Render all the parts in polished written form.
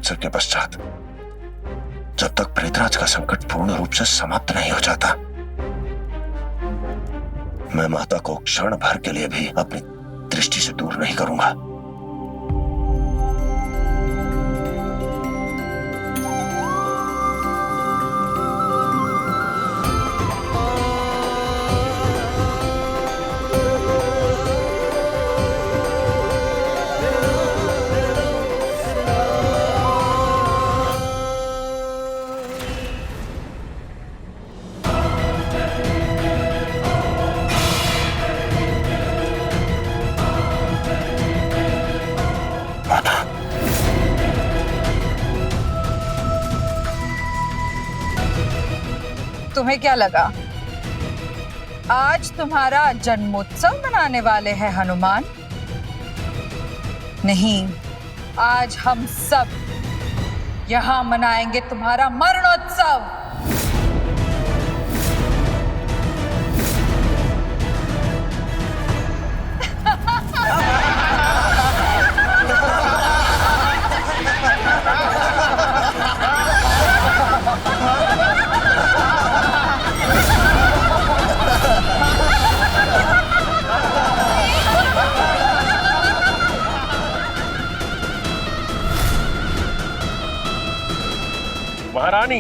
महोत्सव के पश्चात, जब तक प्रेतराज का संकट पूर्ण रूप से समाप्त नहीं हो जाता, मैं माता को क्षण भर के लिए भी अपनी दृष्टि से दूर नहीं करूंगा। तुम्हें क्या लगा आज तुम्हारा जन्मोत्सव मनाने वाले हैं हनुमान? नहीं, आज हम सब यहां मनाएंगे तुम्हारा मरणोत्सव। महारानी,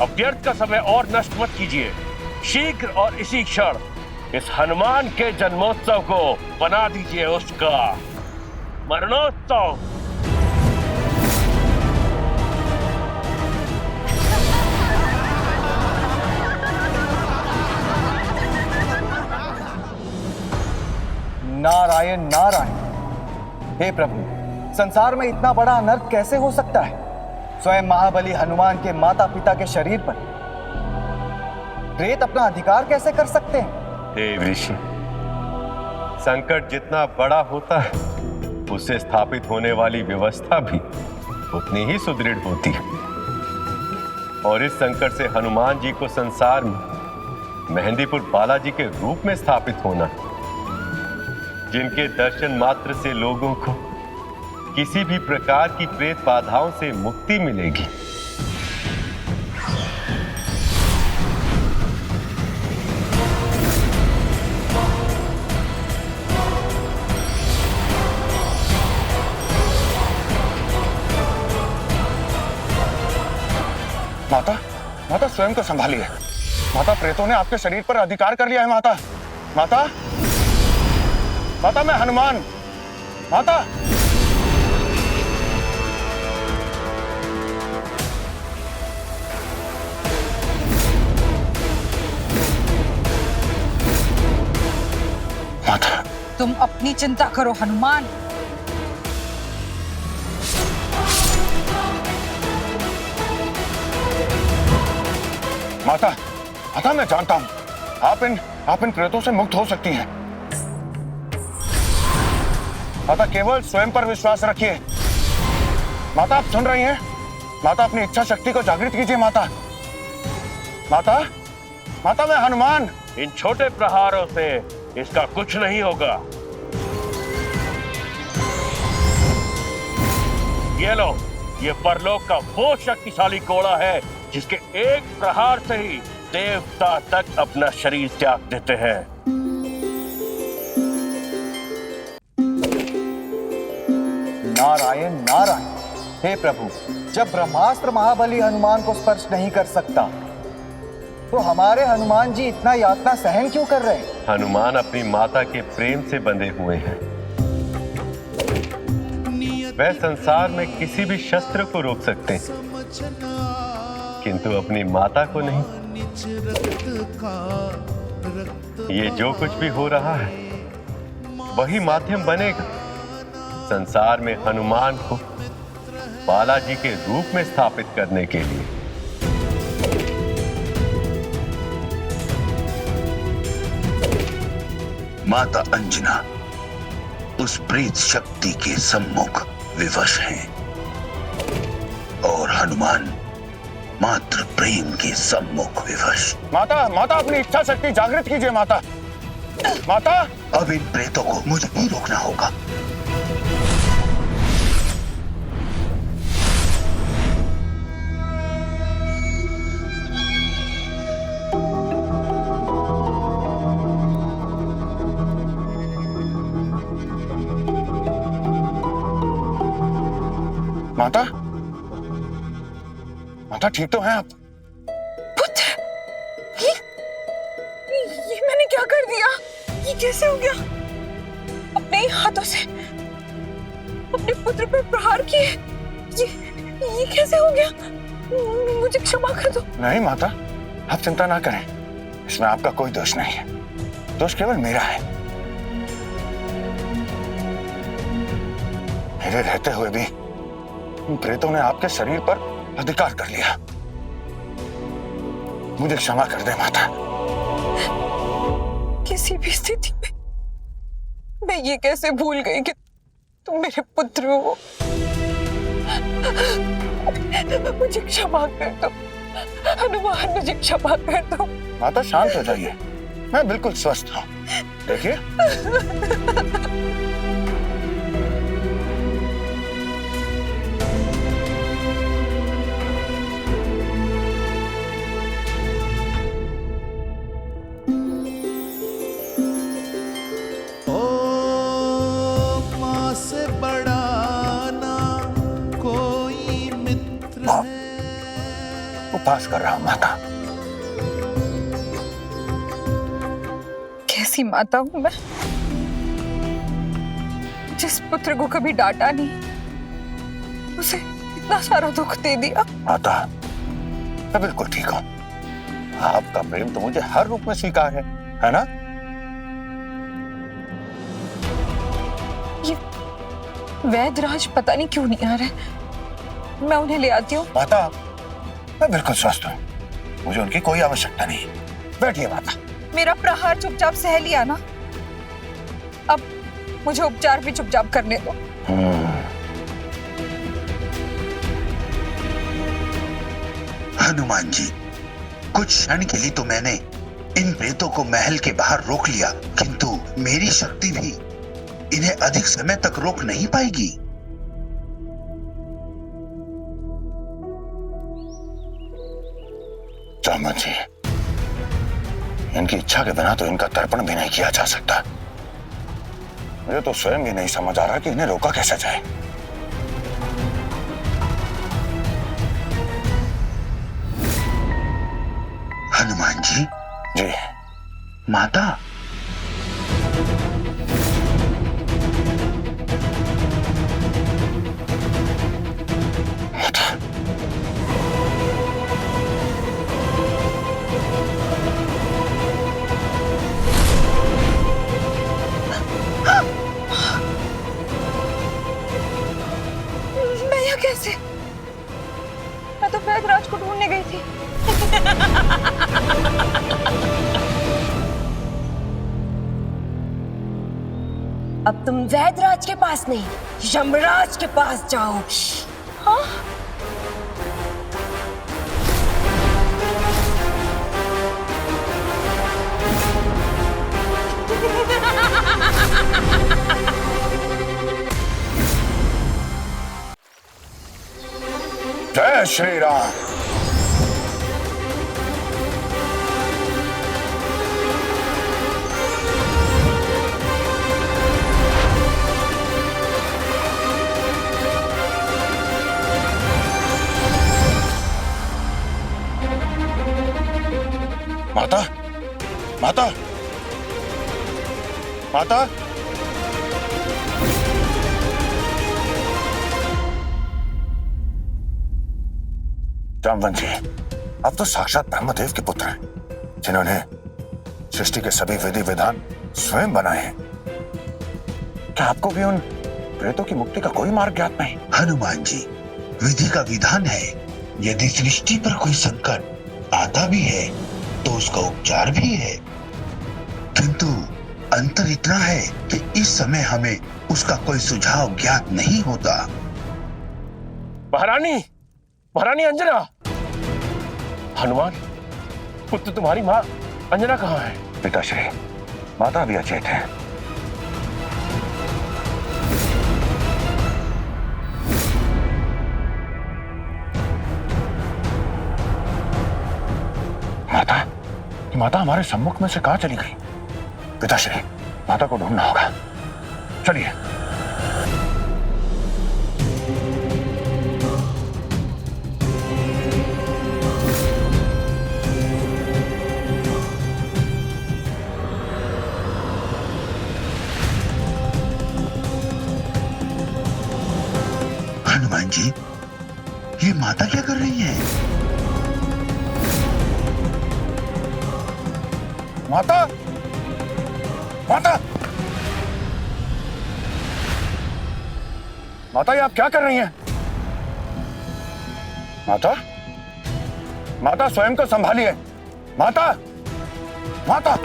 अभ्यर्थ का समय और नष्ट मत कीजिए। शीघ्र और इसी क्षण इस हनुमान के जन्मोत्सव को बना दीजिए उसका मरणोत्सव। नारायण नारायण। हे प्रभु, संसार में इतना बड़ा अनर्थ कैसे हो सकता है? स्वयं महाबली हनुमान के माता पिता के शरीर पर प्रेत अपना अधिकार कैसे कर सकते हैं? हे ऋषि, संकट जितना बड़ा होता है, उससे स्थापित होने वाली व्यवस्था भी उतनी ही सुदृढ़ होती है। और इस संकट से हनुमान जी को संसार में मेहंदीपुर बालाजी के रूप में स्थापित होना, जिनके दर्शन मात्र से लोगों को किसी भी प्रकार की प्रेत बाधाओं से मुक्ति मिलेगी। माता, माता स्वयं को संभालिए। माता, प्रेतों ने आपके शरीर पर अधिकार कर लिया है। माता, माता, माता, मैं हनुमान। माता, माता, तुम अपनी चिंता करो हनुमान। माता, माता, मैं जानता हूं आप इन प्रेतों से मुक्त हो सकती हैं। माता, केवल स्वयं पर विश्वास रखिए। माता, आप सुन रही हैं? माता, अपनी इच्छा शक्ति को जागृत कीजिए। माता, माता, माता, मैं हनुमान। इन छोटे प्रहारों से इसका कुछ नहीं होगा। ये लो, ये परलोक का वो शक्तिशाली कोड़ा है जिसके एक प्रहार से ही देवता तक अपना शरीर त्याग देते हैं। नारायण नारायण। हे प्रभु, जब ब्रह्मास्त्र महाबली हनुमान को स्पर्श नहीं कर सकता, तो हमारे हनुमान जी इतना यातना सहन क्यों कर रहे हैं? हनुमान अपनी माता के प्रेम से बंधे हुए हैं। वह संसार में किसी भी शस्त्र को रोक सकते हैं, किंतु अपनी माता को नहीं। ये जो कुछ भी हो रहा है, वही माध्यम बनेगा संसार में हनुमान को बालाजी के रूप में स्थापित करने के लिए। माता अंजना उस प्रेत शक्ति के सम्मुख विवश हैं और हनुमान मात्र प्रेम के सम्मुख विवश। माता, माता, अपनी इच्छा शक्ति जागृत कीजिए। माता, माता, अब इन प्रेतों को मुझे ही रोकना होगा। माता, माता ठीक तो हैं आप? पुत्र, ये मैंने क्या कर दिया? ये कैसे हो गया? अपने ही हाथों से अपने पुत्र पर प्रहार किए। ये कैसे हो गया? मुझे क्षमा कर दो। नहीं माता, आप चिंता ना करें, इसमें आपका कोई दोष नहीं है। दोष केवल मेरा है। मेरे रहते हुए भी उन प्रेतों ने आपके शरीर पर अधिकार कर लिया। मुझे क्षमा कर दे माता। किसी भी स्थिति में मैं ये कैसे भूल गई कि तुम मेरे पुत्र हो। मुझे क्षमा कर दो हनुमान, मुझे क्षमा कर दो। माता शांत हो जाइए, मैं बिल्कुल स्वस्थ हूँ। देखिए उपवास कर रहा हूं माता। कैसी माता हूं मैं, जिस पुत्र को कभी डांटा नहीं, उसे इतना सारा दुख दे दिया। माता, मैं बिल्कुल ठीक हूं। आपका प्रेम तो मुझे हर रूप में स्वीकार है ना? ये वैद्यराज पता नहीं क्यों नहीं आ रहे, मैं उन्हें ले आती हूँ। माता, मैं बिल्कुल स्वस्थ हूँ, मुझे उनकी कोई आवश्यकता नहीं। बैठिए माता। मेरा प्रहार चुपचाप सह लिया ना, अब मुझे उपचार भी चुपचाप करने दो। हनुमान जी, कुछ क्षण के लिए तो मैंने इन प्रेतों को महल के बाहर रोक लिया, किंतु मेरी शक्ति भी इन्हें अधिक समय तक रोक नहीं पाएगी। जामवंत जी, इनकी इच्छा के बिना तो इनका तर्पण भी नहीं किया जा सकता। मुझे तो स्वयं भी नहीं समझ आ रहा कि इन्हें रोका कैसे जाए। हनुमान जी। जी। माता, मैं यहाँ कैसे? मैं तो वैद्यराज को ढूंढने गई थी। अब तुम वैद्यराज के पास नहीं, यमराज के पास जाओगी। हाँ? जय श्री राम। माता, माता, माता, जामवंत जी, आप तो साक्षात ब्रह्मदेव के पुत्र हैं, जिन्होंने सृष्टि के सभी विधि विधान स्वयं बनाए हैं। क्या आपको भी उन प्रेतों की मुक्ति का कोई मार्ग ज्ञात नहीं? हनुमान जी, विधि का विधान है, यदि सृष्टि पर कोई संकट आता भी है तो उसका उपचार भी है, किंतु अंतर इतना है कि इस समय हमें उसका कोई सुझाव ज्ञात नहीं होता। महारानी, महारानी अंजना, हनुमान पुत्र तुम्हारी माँ अंजना कहाँ है? पिताश्री, माता भी अचेत है। माता, माता हमारे सम्मुख में से कहाँ चली गई? पिताश्री, माता को ढूंढना होगा। चलिए। जी, ये माता क्या कर रही है? माता, माता, माता, ये आप क्या कर रही हैं? माता, माता, स्वयं को संभालिए। माता, माता।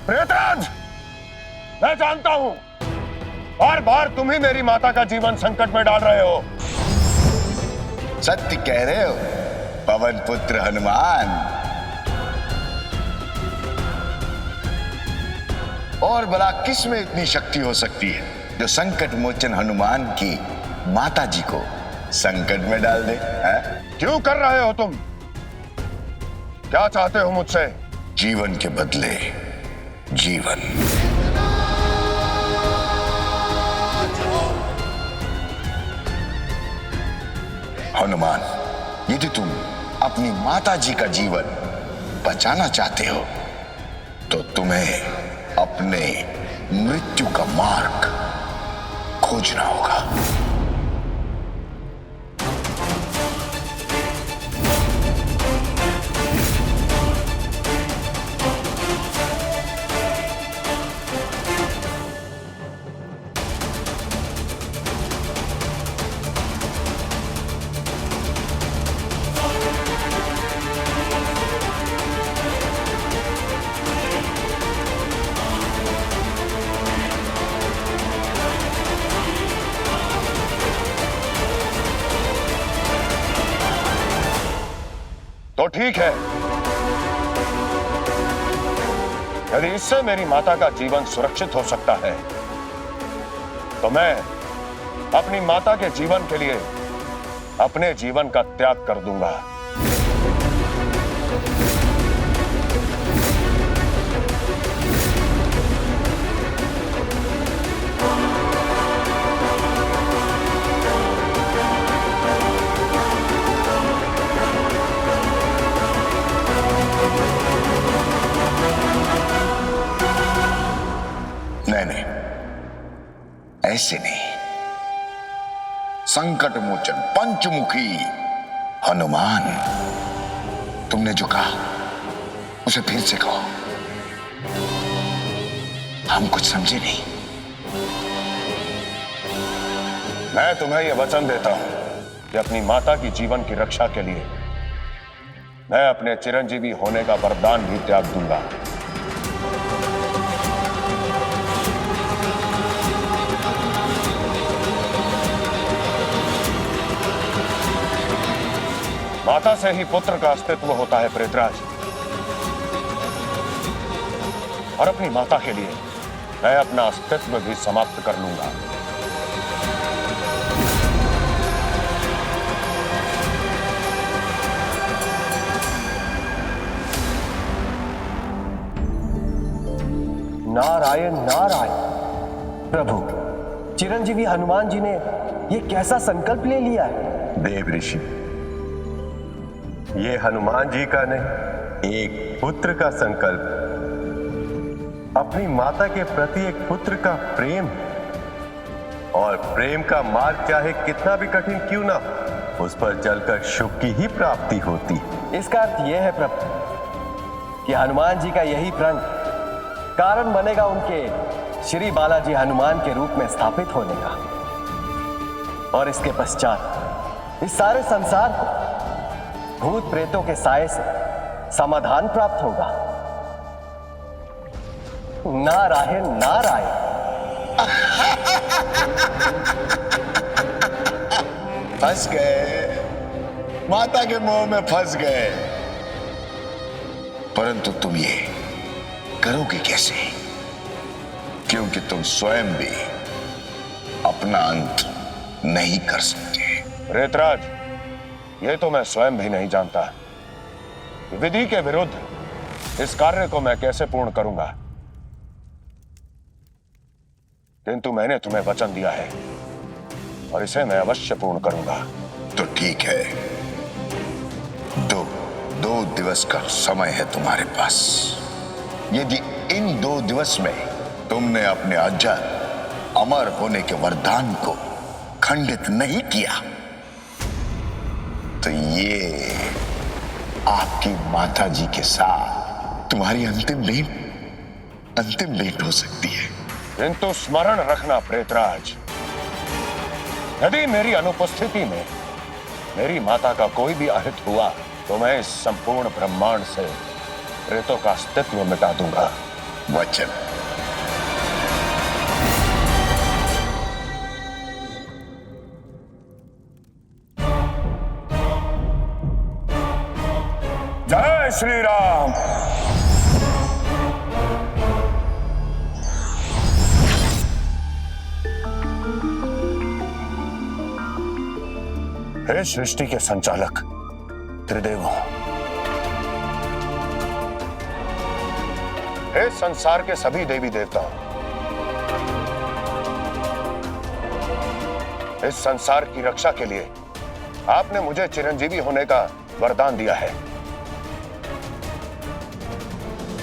प्रेतराज, मैं जानता हूं बार बार तुम ही मेरी माता का जीवन संकट में डाल रहे हो। सत्य कह रहे हो पवन पुत्र हनुमान। और भला किस में इतनी शक्ति हो सकती है जो संकट मोचन हनुमान की माता जी को संकट में डाल दे? क्यों कर रहे हो तुम? क्या चाहते हो मुझसे? जीवन के बदले जीवन। हनुमान, यदि तुम अपनी माता जी का जीवन बचाना चाहते हो तो तुम्हें अपने मृत्यु का मार्ग खोजना होगा। तो ठीक है, यदि इससे मेरी माता का जीवन सुरक्षित हो सकता है तो मैं अपनी माता के जीवन के लिए अपने जीवन का त्याग कर दूंगा। नहीं, ऐसे नहीं। संकट मोचन पंचमुखी हनुमान, तुमने जो कहा उसे फिर से कहो। हम कुछ समझे नहीं। मैं तुम्हें यह वचन देता हूं कि अपनी माता की जीवन की रक्षा के लिए मैं अपने चिरंजीवी होने का वरदान भी त्याग दूंगा। माता से ही पुत्र का अस्तित्व होता है प्रेतराज, और अपनी माता के लिए मैं अपना अस्तित्व भी समाप्त कर लूंगा। नारायण नारायण। प्रभु, चिरंजीवी हनुमान जी ने ये कैसा संकल्प ले लिया है? देव ऋषि, ये हनुमान जी का नहीं, एक पुत्र का संकल्प, अपनी माता के प्रति एक पुत्र का प्रेम, और प्रेम का मार्ग चाहे कितना भी कठिन क्यों ना, उस पर चलकर सुख की ही प्राप्ति होती। इसका अर्थ यह है प्रभु कि हनुमान जी का यही प्रण कारण बनेगा उनके श्री बालाजी हनुमान के रूप में स्थापित होने का, और इसके पश्चात इस सारे संसार को भूत प्रेतों के साए से समाधान प्राप्त होगा। नारायण नारायण। फंस गए, माता के मोह में फंस गए। परंतु तुम ये करोगे कैसे? क्योंकि तुम स्वयं भी अपना अंत नहीं कर सकते। प्रेतराज, ये तो मैं स्वयं भी नहीं जानता। विधि के विरुद्ध इस कार्य को मैं कैसे पूर्ण करूंगा, किंतु मैंने तुम्हें वचन दिया है और इसे मैं अवश्य पूर्ण करूंगा। तो ठीक है। दो दिवस का समय है तुम्हारे पास। यदि इन 2 दिवस में तुमने अपने अजर अमर होने के वरदान को खंडित नहीं किया तो ये आपकी माता जी के साथ तुम्हारी अंतिम भेंट हो सकती है। किंतु स्मरण रखना प्रेतराज, यदि मेरी अनुपस्थिति में मेरी माता का कोई भी अहित हुआ तो मैं इस संपूर्ण ब्रह्मांड से प्रेतों का अस्तित्व मिटा दूंगा। वचन। जय श्री राम। हे सृष्टि के संचालक त्रिदेव, हे संसार के सभी देवी देवता, इस संसार की रक्षा के लिए आपने मुझे चिरंजीवी होने का वरदान दिया है,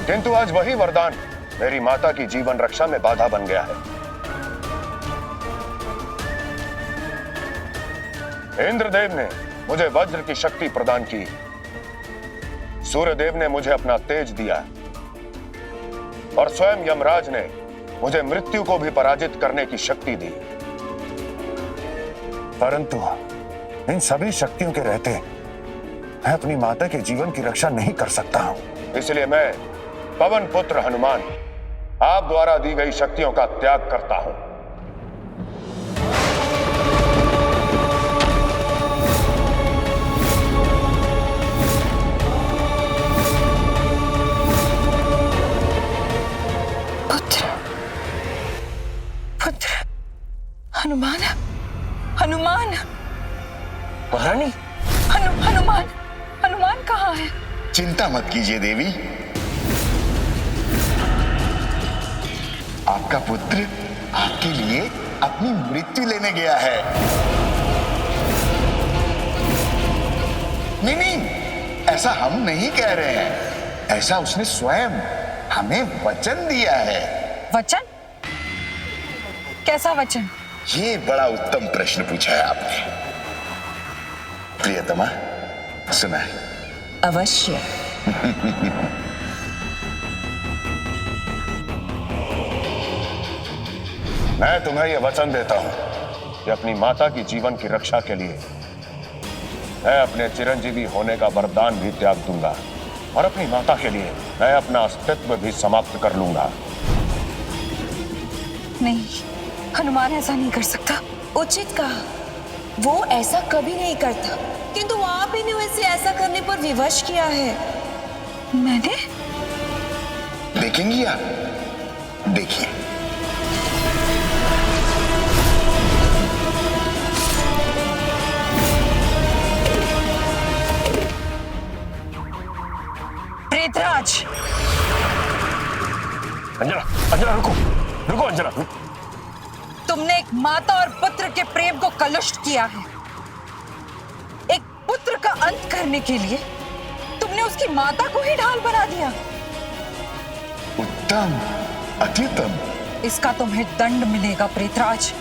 किंतु आज वही वरदान मेरी माता की जीवन रक्षा में बाधा बन गया है। इंद्रदेव ने मुझे वज्र की शक्ति प्रदान की, सूर्यदेव ने मुझे अपना तेज दिया और स्वयं यमराज ने मुझे मृत्यु को भी पराजित करने की शक्ति दी। परंतु इन सभी शक्तियों के रहते मैं अपनी माता के जीवन की रक्षा नहीं कर सकता हूं। इसलिए मैं पवन पुत्र हनुमान आप द्वारा दी गई शक्तियों का त्याग करता हूं। पुत्र हनुमान, हनुमान, महारानी, हनुमान कहाँ है? चिंता मत कीजिए देवी, आपका पुत्र आपके लिए अपनी मृत्यु लेने गया है। नहीं, ऐसा हम नहीं कह रहे हैं, ऐसा उसने स्वयं हमें वचन दिया है। वचन? कैसा वचन? ये बड़ा उत्तम प्रश्न पूछा है आपने। प्रियतमा, सुना है? अवश्य। मैं तुम्हें यह वचन देता हूं कि अपनी माता की जीवन की रक्षा के लिए मैं अपने चिरंजीवी होने का वरदान भी त्याग दूंगा और अपनी माता के लिए मैं अपना अस्तित्व भी समाप्त कर लूंगा। नहीं, हनुमान ऐसा नहीं कर सकता। उचित कहा, वो ऐसा कभी नहीं करता, किंतु आप ही ने उसे ऐसा करने पर विवश किया है। मैंने? देखेंगी आप, देखिए। प्रेतराज! अंजना रुको अंजना। तुमने एक माता और पुत्र के प्रेम को कलुषित किया है। एक पुत्र का अंत करने के लिए तुमने उसकी माता को ही ढाल बना दिया। उत्तम, अत्युत्तम। इसका तुम्हें दंड मिलेगा प्रेतराज।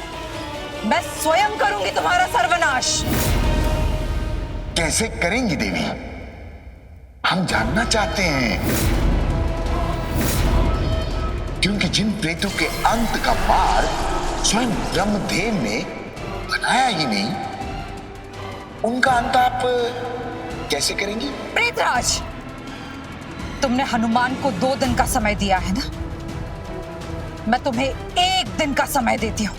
मैं स्वयं करूंगी तुम्हारा सर्वनाश। कैसे करेंगी देवी? हम जानना चाहते हैं, क्योंकि जिन प्रेतों के अंत का पार स्वयं ब्रह्मदेव ने बनाया ही नहीं, उनका अंत आप कैसे करेंगी? प्रेतराज, तुमने हनुमान को 2 दिन का समय दिया है ना? मैं तुम्हें 1 दिन का समय देती हूं।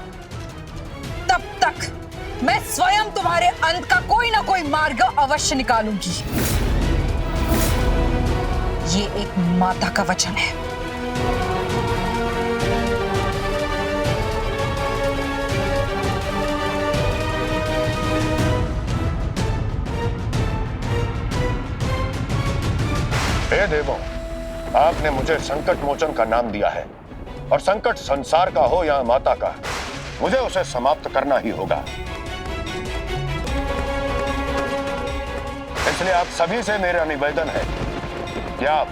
तब तक मैं स्वयं तुम्हारे अंत का कोई ना कोई मार्ग अवश्य निकालूंगी। ये एक माता का वचन है। हे देवों, आपने मुझे संकट मोचन का नाम दिया है और संकट संसार का हो या माता का, मुझे उसे समाप्त करना ही होगा। इसलिए आप सभी से मेरा निवेदन है कि आप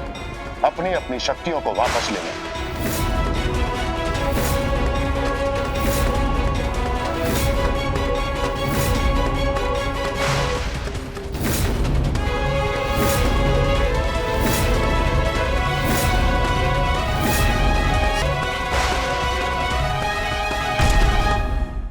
अपनी अपनी शक्तियों को वापस ले लें।